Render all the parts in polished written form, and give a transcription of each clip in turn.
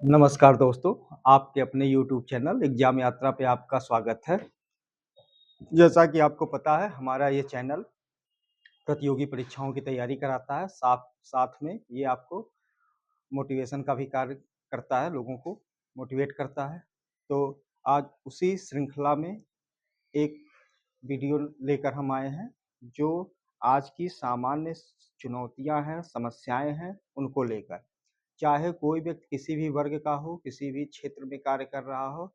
नमस्कार दोस्तों, आपके अपने YouTube चैनल एग्जाम यात्रा पे आपका स्वागत है। जैसा कि आपको पता है हमारा ये चैनल प्रतियोगी परीक्षाओं की तैयारी कराता है, साथ साथ में ये आपको मोटिवेशन का भी कार्य करता है, लोगों को मोटिवेट करता है। तो आज उसी श्रृंखला में एक वीडियो लेकर हम आए हैं, जो आज की सामान्य चुनौतियाँ हैं, समस्याएँ हैं, उनको लेकर। चाहे कोई व्यक्ति किसी भी वर्ग का हो, किसी भी क्षेत्र में कार्य कर रहा हो,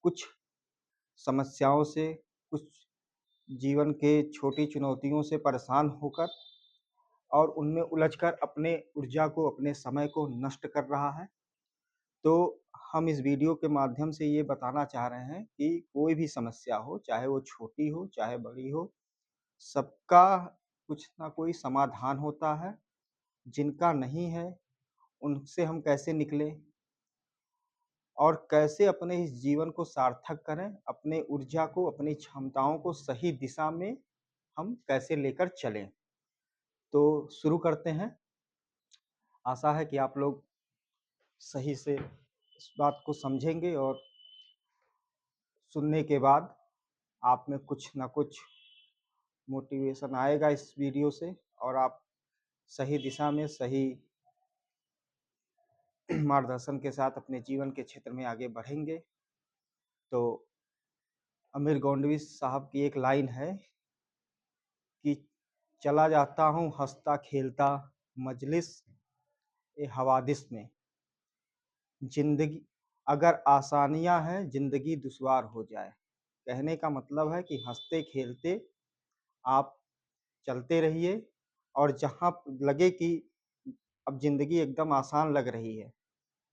कुछ समस्याओं से, कुछ जीवन के छोटी चुनौतियों से परेशान होकर और उनमें उलझकर अपने ऊर्जा को, अपने समय को नष्ट कर रहा है। तो हम इस वीडियो के माध्यम से ये बताना चाह रहे हैं कि कोई भी समस्या हो, चाहे वो छोटी हो, चाहे बड़ी हो, सबका कुछ ना कोई समाधान होता है। जिनका नहीं है, उनसे हम कैसे निकलें और कैसे अपने इस जीवन को सार्थक करें, अपने ऊर्जा को, अपनी क्षमताओं को सही दिशा में हम कैसे लेकर चलें। तो शुरू करते हैं। आशा है कि आप लोग सही से इस बात को समझेंगे और सुनने के बाद आप में कुछ ना कुछ मोटिवेशन आएगा इस वीडियो से और आप सही दिशा में, सही मार्गदर्शन के साथ अपने जीवन के क्षेत्र में आगे बढ़ेंगे। तो अमीर गोंडवी साहब की एक लाइन है कि चला जाता हूँ हँसता खेलता मजलिस ए हवादिस में, जिंदगी अगर आसानियां हैं जिंदगी दुश्वार हो जाए। कहने का मतलब है कि हंसते खेलते आप चलते रहिए और जहाँ लगे कि अब जिंदगी एकदम आसान लग रही है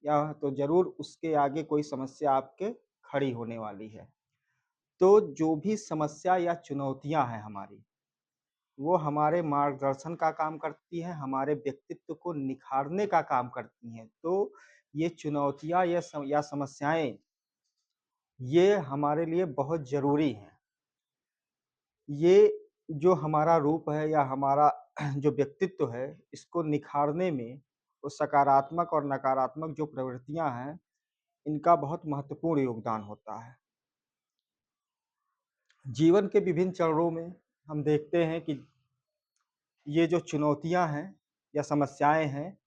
या तो जरूर उसके आगे कोई समस्या आपके खड़ी होने वाली है। तो जो भी समस्या या चुनौतियां हैं हमारी, वो हमारे मार्गदर्शन का काम करती हैं, हमारे व्यक्तित्व को निखारने का काम करती हैं। तो ये चुनौतियां या समस्याएं, ये हमारे लिए बहुत ज़रूरी हैं। ये जो हमारा रूप है या हमारा जो व्यक्तित्व है, इसको निखारने में वो सकारात्मक और नकारात्मक जो प्रवृत्तियाँ हैं, इनका बहुत महत्वपूर्ण योगदान होता है। जीवन के विभिन्न चरणों में हम देखते हैं कि ये जो चुनौतियाँ हैं या समस्याएँ हैं,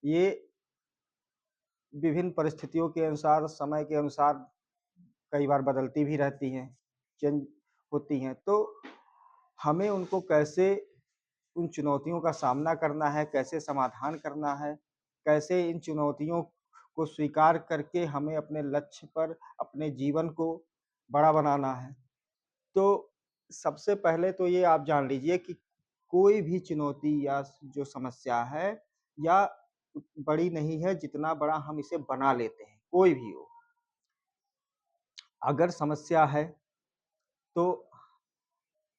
ये विभिन्न परिस्थितियों के अनुसार, समय के अनुसार कई बार बदलती भी रहती हैं, चेंज होती हैं। तो हमें उनको कैसे, उन चुनौतियों का सामना करना है, कैसे समाधान करना है, कैसे इन चुनौतियों को स्वीकार करके हमें अपने लक्ष्य पर, अपने जीवन को बड़ा बनाना है। तो सबसे पहले तो ये आप जान लीजिए कि कोई भी चुनौती या जो समस्या है या बड़ी नहीं है जितना बड़ा हम इसे बना लेते हैं, कोई भी हो। अगर समस्या है तो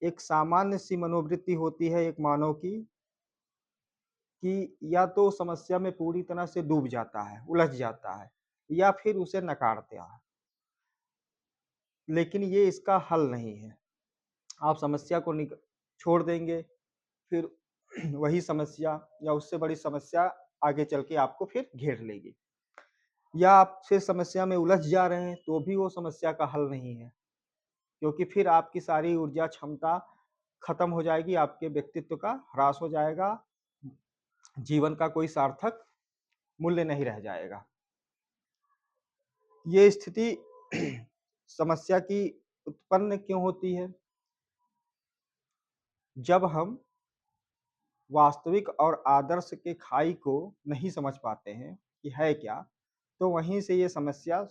एक सामान्य सी मनोवृत्ति होती है एक मानव की कि या तो समस्या में पूरी तरह से डूब जाता है, उलझ जाता है या फिर उसे नकारता है। लेकिन ये इसका हल नहीं है। आप समस्या को छोड़ देंगे, फिर वही समस्या या उससे बड़ी समस्या आगे चल के आपको फिर घेर लेगी। या आप फिर समस्या में उलझ जा रहे हैं तो भी वो समस्या का हल नहीं है, क्योंकि फिर आपकी सारी ऊर्जा क्षमता खत्म हो जाएगी, आपके व्यक्तित्व का ह्रास हो जाएगा, जीवन का कोई सार्थक मूल्य नहीं रह जाएगा। ये स्थिति समस्या की उत्पन्न क्यों होती है? जब हम वास्तविक और आदर्श के खाई को नहीं समझ पाते हैं कि है क्या, तो वहीं से ये समस्या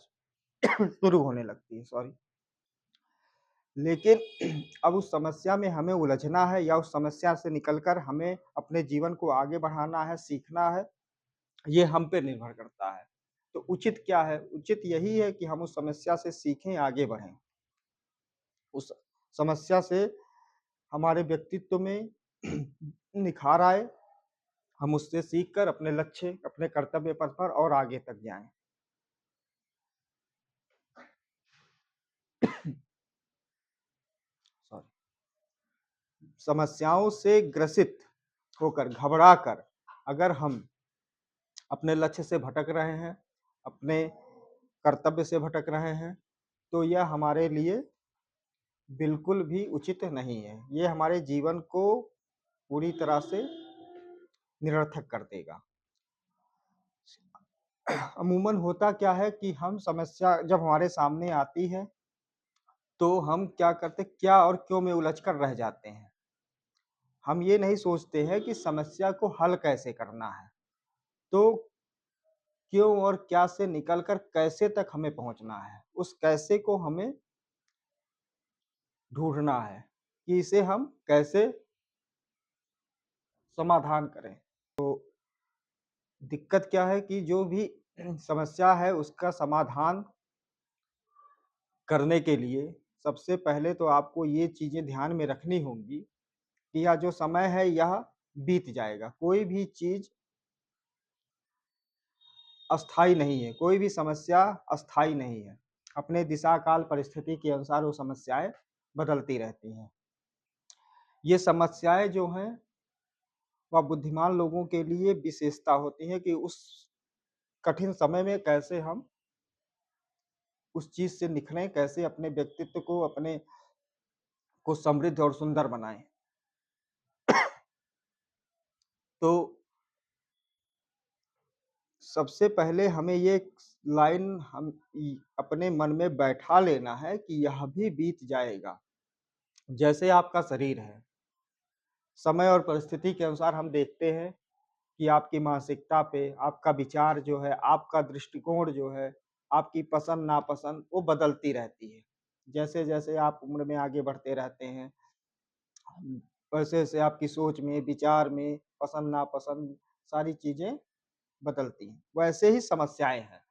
शुरू होने लगती है। सॉरी। लेकिन अब उस समस्या में हमें उलझना है या उस समस्या से निकलकर हमें अपने जीवन को आगे बढ़ाना है, सीखना है, ये हम पे निर्भर करता है। तो उचित क्या है? उचित यही है कि हम उस समस्या से सीखें, आगे बढ़ें। उस समस्या से हमारे व्यक्तित्व में निखार आए, हम उससे सीखकर अपने लक्ष्य, अपने कर्तव्य पथ पर और आगे तक जाएँ। सॉरी। समस्याओं से ग्रसित होकर, घबराकर अगर हम अपने लक्ष्य से भटक रहे हैं अपने कर्तव्य से भटक रहे हैं, तो यह हमारे लिए बिल्कुल भी उचित नहीं है। ये हमारे जीवन को पूरी तरह से निरर्थक कर देगा। अमूमन होता क्या है कि हम समस्या जब हमारे सामने आती है, तो हम क्या करते क्या और क्यों में उलझ कर रह जाते हैं। हम ये नहीं सोचते हैं कि समस्या को हल कैसे करना है। तो क्यों और क्या से निकल कर कैसे तक हमें पहुँचना है, उस कैसे को हमें ढूँढना है कि इसे हम कैसे समाधान करें। दिक्कत क्या है कि जो भी समस्या है उसका समाधान करने के लिए सबसे पहले तो आपको ये चीज़ें ध्यान में रखनी होंगी कि यह जो समय है यह बीत जाएगा। कोई भी चीज़ अस्थायी नहीं है, कोई भी समस्या अस्थायी नहीं है। अपने दिशा काल परिस्थिति के अनुसार वो समस्याएँ बदलती रहती हैं। ये समस्याएँ जो हैं वह बुद्धिमान लोगों के लिए विशेषता होती है कि उस कठिन समय में कैसे हम उस चीज़ से निखरें, कैसे अपने व्यक्तित्व को अपने को समृद्ध और सुंदर बनाएँ। तो सबसे पहले हमें ये लाइन हम अपने मन में बैठा लेना है कि यह भी बीत जाएगा। जैसे आपका शरीर है, समय और परिस्थिति के अनुसार हम देखते हैं कि आपकी मानसिकता पे, आपका विचार जो है, आपका दृष्टिकोण जो है, आपकी पसंद-नापसंद वो बदलती रहती है। जैसे-जैसे आप उम्र में आगे बढ़ते रहते हैं, वैसे-वैसे आपकी सोच में, विचार में, पसंद-नापसंद सारी चीज़ें बदलती हैं। वैसे ही समस्याएँ हैं।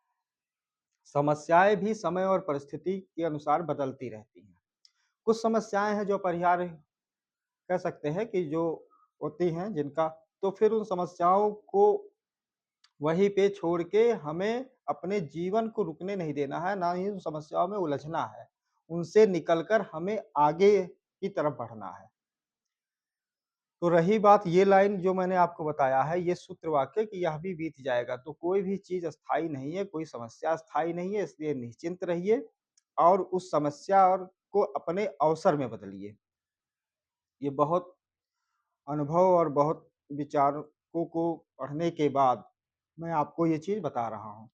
समस्याएँ भी समय और परिस्थिति के अनुसार बदलती रहती हैं। कुछ समस्याएँ हैं जो परिहार्य कह सकते हैं कि जो होती हैं जिनका तो फिर उन समस्याओं को वहीं पे छोड़ के हमें अपने जीवन को रुकने नहीं देना है, ना ही उन समस्याओं में उलझना है। उनसे निकल कर हमें आगे की तरफ बढ़ना है। तो रही बात ये लाइन जो मैंने आपको बताया है, ये सूत्र वाक्य कि यह भी बीत जाएगा, तो कोई भी चीज़ अस्थायी नहीं है, कोई समस्या अस्थायी नहीं है, इसलिए निश्चिंत रहिए और उस समस्या और को अपने अवसर में बदलिए। ये बहुत अनुभव और बहुत विचारकों को पढ़ने के बाद मैं आपको ये चीज़ बता रहा हूँ।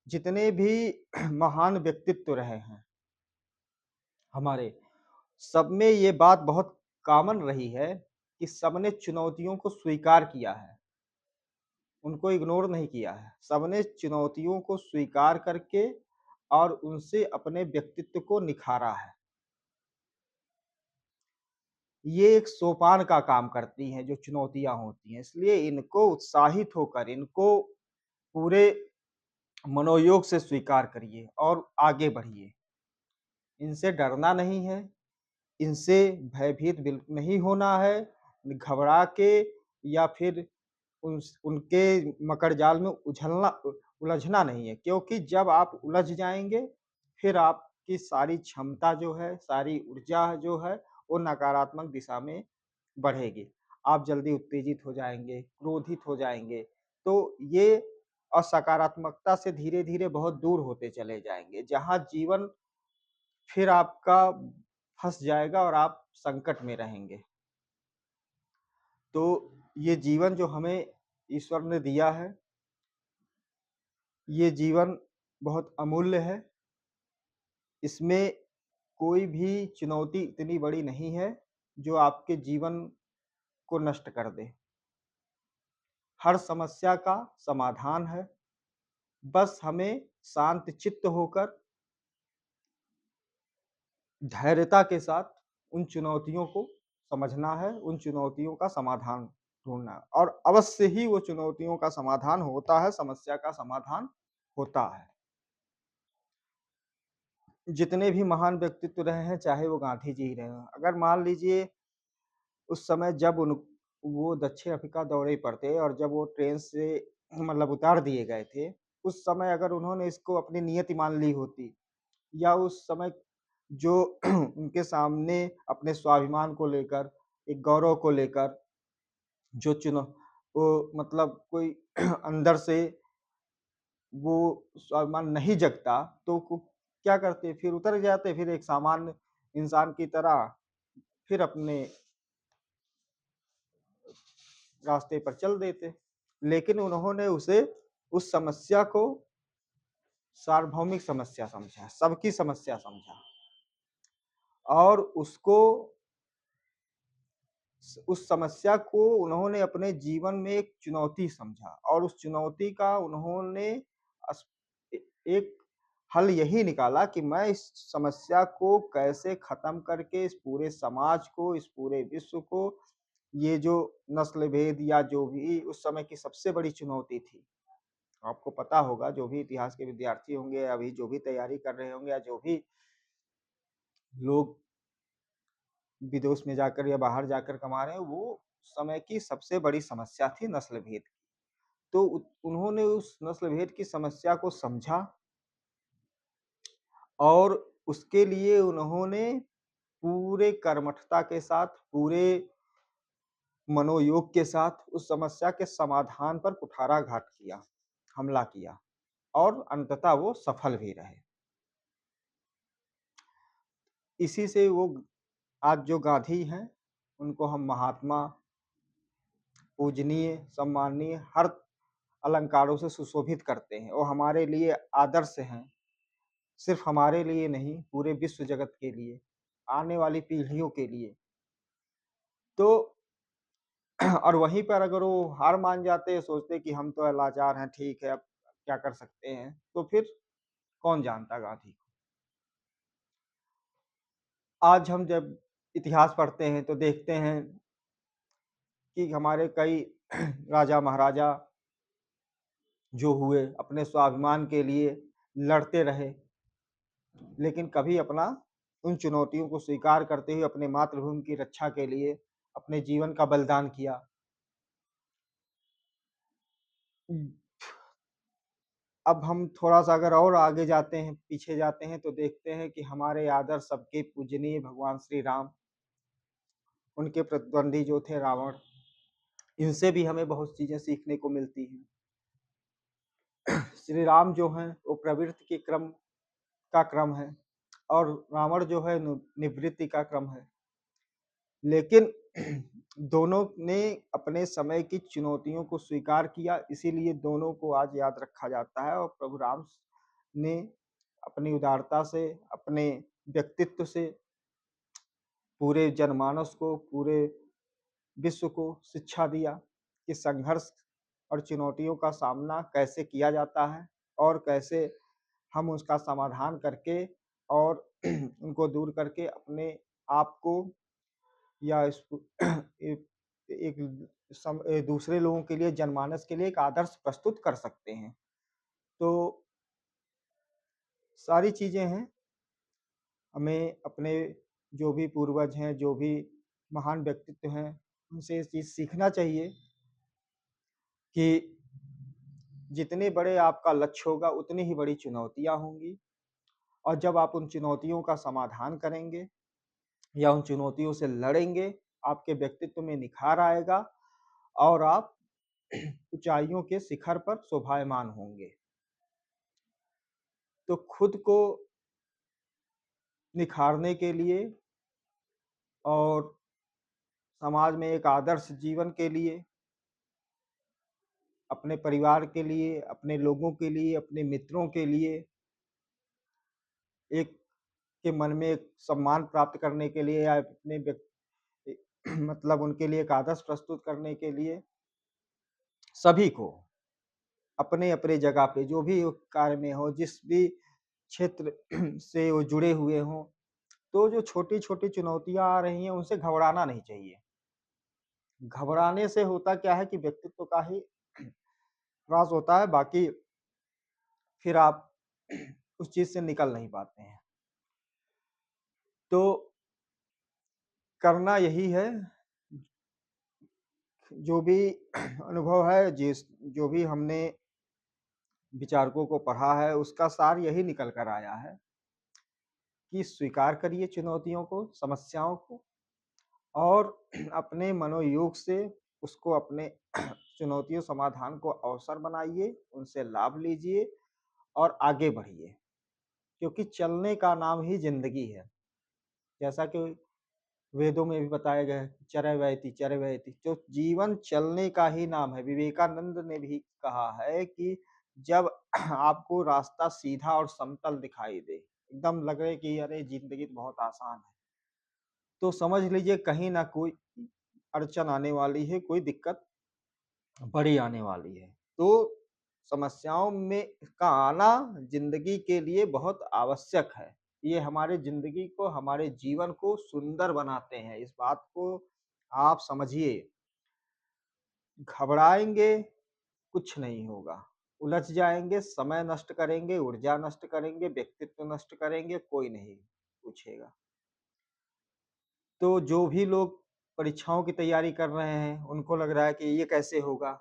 जितने भी महान व्यक्तित्व रहे हैं हमारे, सब में ये बात बहुत कॉमन रही है कि सबने चुनौतियों को स्वीकार किया है, उनको इग्नोर नहीं किया है। सबने चुनौतियों को स्वीकार करके और उनसे अपने व्यक्तित्व को निखारा है। ये एक सोपान का काम करती हैं जो चुनौतियाँ होती हैं, इसलिए इनको उत्साहित होकर इनको पूरे मनोयोग से स्वीकार करिए और आगे बढ़िए। इनसे डरना नहीं है, इनसे भयभीत बिल्कुल नहीं होना है, घबरा के या फिर उनके मकड़जाल में उलझना नहीं है क्योंकि जब आप उलझ जाएँगे, फिर आपकी सारी क्षमता जो है, सारी ऊर्जा जो है, वो नकारात्मक दिशा में बढ़ेगी। आप जल्दी उत्तेजित हो जाएँगे, क्रोधित हो जाएँगे, तो ये असकारात्मकता से धीरे-धीरे बहुत दूर होते चले जाएँगे, जहाँ जीवन फिर आपका फँस जाएगा और आप संकट में रहेंगे। तो ये जीवन जो हमें ईश्वर ने दिया है, ये जीवन बहुत अमूल्य है। इसमें कोई भी चुनौती इतनी बड़ी नहीं है, जो आपके जीवन को नष्ट कर दे। हर समस्या का समाधान है, बस हमें शांत चित्त होकर धैर्यता के साथ उन चुनौतियों को समझना है, उन चुनौतियों का समाधान ढूँढना है और अवश्य ही वो चुनौतियों का समाधान होता है, समस्या का समाधान होता है। जितने भी महान व्यक्तित्व रहे हैं, चाहे वो गांधी जी ही रहे हों, अगर मान लीजिए उस समय जब उन वो दक्षिण अफ्रीका दौरे पर थे और जब वो ट्रेन से मतलब उतार दिए गए थे, उस समय अगर उन्होंने इसको अपनी नियति मान ली होती या उस समय जो उनके सामने अपने स्वाभिमान को लेकर, एक गौरव को लेकर जो वो मतलब कोई अंदर से वो स्वाभिमान नहीं जगता तो क्या करते, फिर उतर जाते, फिर एक सामान्य इंसान की तरह फिर अपने रास्ते पर चल देते। लेकिन उन्होंने उसे उस समस्या को सार्वभौमिक समस्या समझा, सबकी समस्या समझा और उसको उस समस्या को उन्होंने अपने जीवन में एक चुनौती समझा और उस चुनौती का उन्होंने अस एक हल यही निकाला कि मैं इस समस्या को कैसे खत्म करके इस पूरे समाज को, इस पूरे विश्व को, ये जो नस्ल भेद या जो भी उस समय की सबसे बड़ी चुनौती थी। आपको पता होगा जो भी इतिहास के विद्यार्थी होंगे, अभी जो भी तैयारी कर रहे होंगे या जो भी लोग विदेश में जाकर या बाहर जाकर कमा रहे हैं, वो समय की सबसे बड़ी समस्या थी नस्ल भेद की। तो उन्होंने उस नस्ल भेद की समस्या को समझा और उसके लिए उन्होंने पूरे कर्मठता के साथ, पूरे मनोयोग के साथ उस समस्या के समाधान पर कुठाराघात किया, हमला किया और अंततः वो सफल भी रहे। इसी से वो आज जो गांधी हैं, उनको हम महात्मा, पूजनीय, सम्माननीय हर अलंकारों से सुशोभित करते हैं और हमारे लिए आदर्श हैं। सिर्फ हमारे लिए नहीं, पूरे विश्व जगत के लिए, आने वाली पीढ़ियों के लिए। तो और वहीं पर अगर वो हार मान जाते, सोचते कि हम तो लाचार हैं, ठीक है, अब क्या कर सकते हैं, तो फिर कौन जानता गांधी को। आज हम जब इतिहास पढ़ते हैं तो देखते हैं कि हमारे कई राजा महाराजा जो हुए अपने स्वाभिमान के लिए लड़ते रहे, लेकिन कभी अपना उन चुनौतियों को स्वीकार करते हुए अपने मातृभूमि की रक्षा के लिए अपने जीवन का बलिदान किया। अब हम थोड़ा-सा अगर और आगे जाते हैं, पीछे जाते हैं तो देखते हैं कि हमारे आदर्श सबके पूजनीय भगवान श्री राम, उनके प्रतिद्वंदी जो थे रावण, इनसे भी हमें बहुत चीज़ें सीखने को मिलती हैं। श्री राम जो हैं वो प्रवृत्ति के क्रम का क्रम है और रावण जो है निवृत्ति का क्रम है। लेकिन दोनों ने अपने समय की चुनौतियों को स्वीकार किया, इसीलिए दोनों को आज याद रखा जाता है और प्रभु राम ने अपनी उदारता से, अपने व्यक्तित्व से पूरे जनमानस को, पूरे विश्व को शिक्षा दिया कि संघर्ष और चुनौतियों का सामना कैसे किया जाता है और कैसे हम उसका समाधान करके और उनको दूर करके अपने आप को या इसको एक दूसरे लोगों के लिए, जनमानस के लिए एक आदर्श प्रस्तुत कर सकते हैं। तो सारी चीज़ें हैं, हमें अपने जो भी पूर्वज हैं, जो भी महान व्यक्तित्व हैं, उनसे ये चीज़ सीखना चाहिए कि जितने बड़े आपका लक्ष्य होगा, उतनी ही बड़ी चुनौतियाँ होंगी और जब आप उन चुनौतियों का समाधान करेंगे या उन चुनौतियों से लड़ेंगे, आपके व्यक्तित्व में निखार आएगा और आप ऊँचाइयों के शिखर पर शोभायमान होंगे। तो खुद को निखारने के लिए और समाज में एक आदर्श जीवन के लिए, अपने परिवार के लिए, अपने लोगों के लिए, अपने मित्रों के लिए, एक के मन में एक सम्मान प्राप्त करने के लिए या अपने मतलब उनके लिए एक आदर्श प्रस्तुत करने के लिए सभी को अपने-अपने जगह पे जो भी कार्य में हो, जिस भी क्षेत्र से वो जुड़े हुए हों, तो जो छोटी-छोटी चुनौतियाँ आ रही हैं, उनसे घबराना नहीं चाहिए। घबराने से होता क्या है कि व्यक्तित्व का ही ह्रास होता है, बाकी फिर आप उस चीज़ से निकल नहीं पाते हैं। तो करना यही है, जो भी अनुभव है, जो भी हमने विचारकों को पढ़ा है, उसका सार यही निकल कर आया है कि स्वीकार करिए चुनौतियों को, समस्याओं को और अपने मनोयोग से उसको अपने चुनौतियों समाधान को अवसर बनाइए, उनसे लाभ लीजिए और आगे बढ़िए, क्योंकि चलने का नाम ही ज़िंदगी है। जैसा कि वेदों में भी बताया गया है, चरैवेति चरैवेति, तो जीवन चलने का ही नाम है। विवेकानंद ने भी कहा है कि जब आपको रास्ता सीधा और समतल दिखाई दे, एकदम लगे कि अरे ज़िंदगी तो बहुत आसान है, तो समझ लीजिए कहीं न कोई अड़चन आने वाली है, कोई दिक्कत बड़ी आने वाली है। तो समस्याओं में का आना ज़िंदगी के लिए बहुत आवश्यक है। ये हमारे ज़िंदगी को, हमारे जीवन को सुंदर बनाते हैं। इस बात को आप समझिए। घबराएँगे, कुछ नहीं होगा। उलझ जाएँगे, समय नष्ट करेंगे, ऊर्जा नष्ट करेंगे, व्यक्तित्व नष्ट करेंगे, कोई नहीं पूछेगा। तो जो भी लोग परीक्षाओं की तैयारी कर रहे हैं, उनको लग रहा है कि ये कैसे होगा?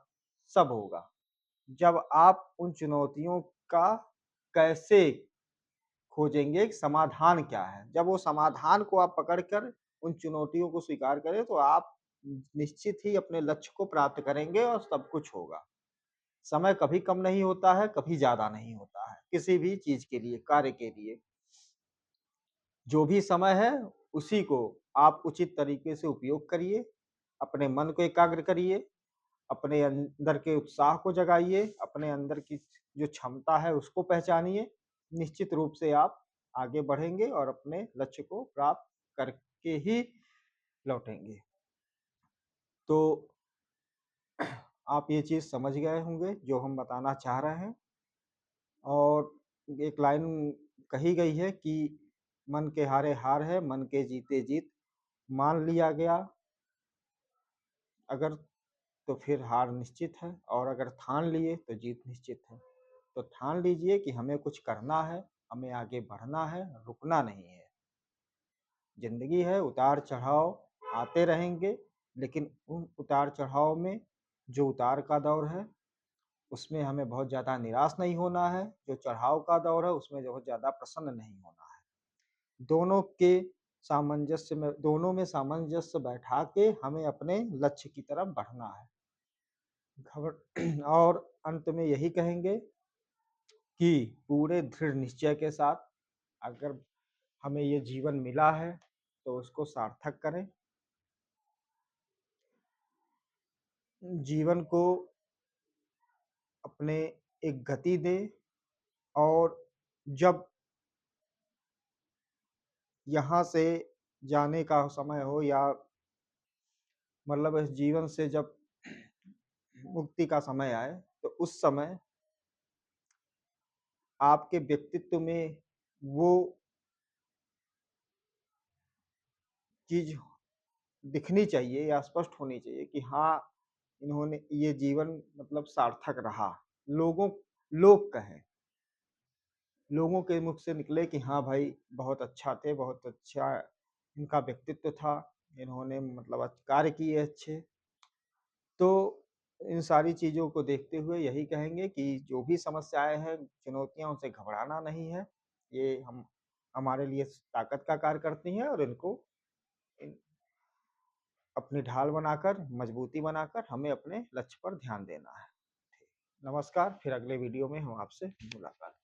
सब होगा। जब आप उन चुनौतियों का कैसे खोजेंगे, कि समाधान क्या है? जब वो समाधान को आप पकड़ कर उन चुनौतियों को स्वीकार करें, तो आप निश्चित ही अपने लक्ष्य को प्राप्त करेंगे और सब कुछ होगा। समय कभी कम नहीं होता है, कभी ज़्यादा नहीं होता है, किसी भी चीज़ के लिए, कार्य के लिए। जो भी समय है, उसी को आप उचित तरीके से उपयोग करिए, अपने मन को एकाग्र करिए, अपने अंदर के उत्साह को जगाइए, अपने अंदर की जो क्षमता है उसको पहचानिए। निश्चित रूप से आप आगे बढ़ेंगे और अपने लक्ष्य को प्राप्त करके ही लौटेंगे। तो आप ये चीज़ समझ गए होंगे जो हम बताना चाह रहे हैं। और एक लाइन कही गई है कि मन के हारे हार है, मन के जीते जीत। मान लिया गया अगर, तो फिर हार निश्चित है, और अगर ठान लिए तो जीत निश्चित है। तो ठान लीजिए कि हमें कुछ करना है, हमें आगे बढ़ना है, रुकना नहीं है। ज़िंदगी है, उतार-चढ़ाव आते रहेंगे, लेकिन उन उतार-चढ़ाव में जो उतार का दौर है, उसमें हमें बहुत ज़्यादा निराश नहीं होना है, जो चढ़ाव का दौर है, उसमें बहुत ज़्यादा प्रसन्न नहीं होना है। दोनों में सामंजस्य बैठा के हमें अपने लक्ष्य की तरफ बढ़ना है। और अंत में यही कहेंगे कि पूरे दृढ़ निश्चय के साथ अगर हमें ये जीवन मिला है, तो उसको सार्थक करें। जीवन को अपने एक गति दें, और जब यहाँ से जाने का समय हो, या मतलब इस जीवन से जब मुक्ति का समय आए, तो उस समय आपके व्यक्तित्व में वो चीज़ दिखनी चाहिए या स्पष्ट होनी चाहिए कि हाँ, इन्होंने ये जीवन मतलब सार्थक रहा। लोगों लोग कहें, लोगों के मुख से निकले कि हाँ भाई, बहुत अच्छा थे, बहुत अच्छा इनका व्यक्तित्व था, इन्होंने मतलब कार्य किए अच्छे। तो इन सारी चीज़ों को देखते हुए यही कहेंगे कि जो भी समस्याएँ हैं, चुनौतियाँ, उनसे घबराना नहीं है। ये हम हमारे लिए ताकत का कार्य करती हैं, और इनको इन अपनी ढाल बनाकर, मजबूती बनाकर हमें अपने लक्ष्य पर ध्यान देना है। नमस्कार, फिर अगले वीडियो में हम आपसे मुलाकात